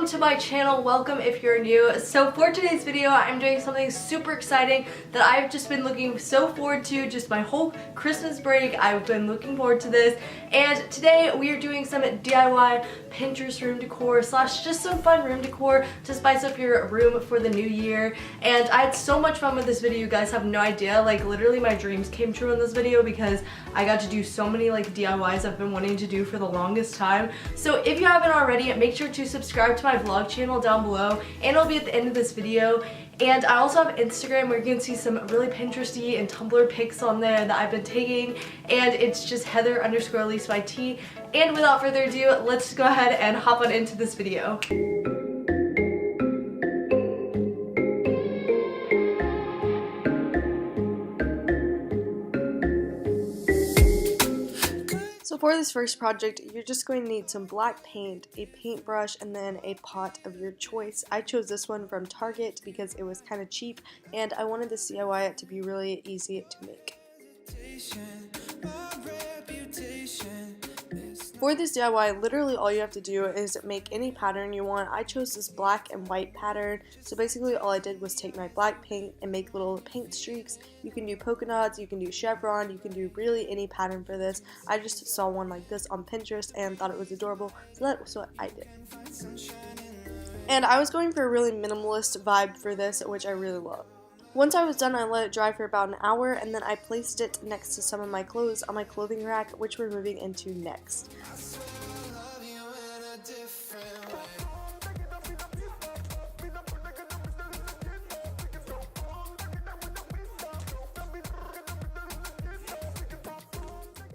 welcome to my channel. Welcome if you're new. So for today's video, I'm doing something super exciting that I've just been looking so forward to just my whole Christmas break. I've been looking forward to this, and today we are doing some DIY Pinterest room decor slash just some fun room decor to spice up your room for the new year. And I had so much fun with this video, you guys have no idea. Like literally my dreams came true in this video because I got to do so many like DIYs I've been wanting to do for the longest time. So if you haven't already, make sure to subscribe to my vlog channel down below, and it'll be at the end of this video. And I also have Instagram where you can see some really Pinteresty and Tumblr pics on there that I've been taking, and it's just Heather_AliciaYT. And without further ado, let's go ahead and hop on into this video. So for this first project, you're just going to need some black paint, a paintbrush, and then a pot of your choice. I chose this one from Target because it was kind of cheap, and I wanted this DIY to be really easy to make. For this DIY, literally all you have to do is make any pattern you want. I chose this black and white pattern, so basically all I did was take my black paint and make little paint streaks. You can do polka dots, you can do chevron, you can do really any pattern for this. I just saw one like this on Pinterest and thought it was adorable, so that's what I did. And I was going for a really minimalist vibe for this, which I really love. Once I was done, I let it dry for about an hour, and then I placed it next to some of my clothes on my clothing rack, which we're moving into next.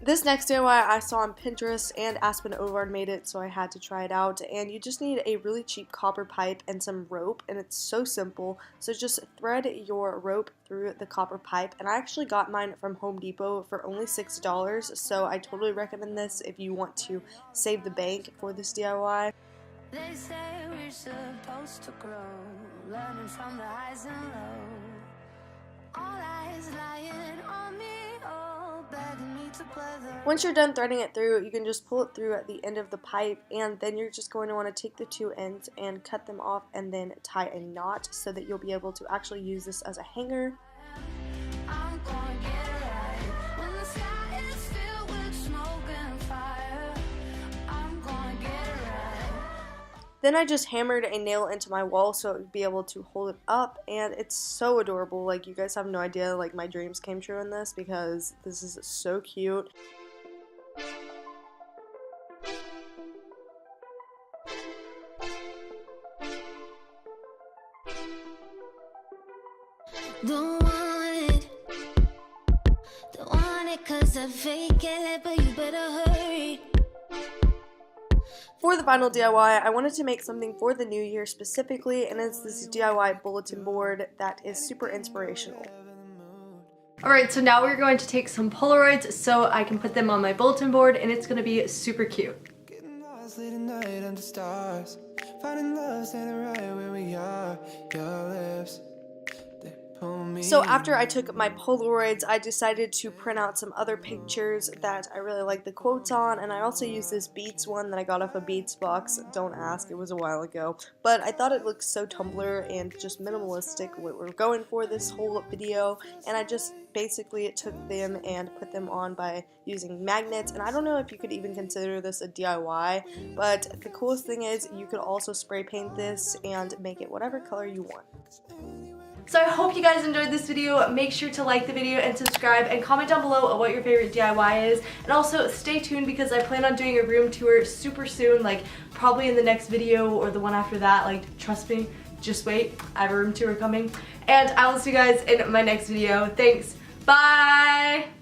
This next DIY I saw on Pinterest, and Aspen Ovard made it, so I had to try it out. And you just need a really cheap copper pipe and some rope, and it's so simple. So just thread your rope through the copper pipe, and I actually got mine from Home Depot for only $6, so I totally recommend this if you want to save the bank for this DIY. They say we're supposed to grow, learning from the highs and lows. All eyes lying on me. Once you're done threading it through, you can just pull it through at the end of the pipe, and then you're just going to want to take the two ends and cut them off and then tie a knot so that you'll be able to actually use this as a hanger. Then I just hammered a nail into my wall so it would be able to hold it up, and it's so adorable. Like, you guys have no idea, like, my dreams came true in this because this is so cute. Don't want it 'cause I fake it, but you better hurry. For the final DIY, I wanted to make something for the new year specifically, and it's this DIY bulletin board that is super inspirational. Alright, so now we're going to take some Polaroids so I can put them on my bulletin board, and it's going to be super cute. So after I took my Polaroids, I decided to print out some other pictures that I really like the quotes on, and I also used this Beats one that I got off a Beats box. Don't ask, it was a while ago. But I thought it looked so Tumblr and just minimalistic what we're going for this whole video, and I just basically took them and put them on by using magnets. And I don't know if you could even consider this a DIY, but the coolest thing is you could also spray paint this and make it whatever color you want. So I hope you guys enjoyed this video. Make sure to like the video and subscribe, and comment down below what your favorite DIY is. And also stay tuned because I plan on doing a room tour super soon, like probably in the next video or the one after that. Like, trust me, just wait. I have a room tour coming. And I will see you guys in my next video. Thanks. Bye!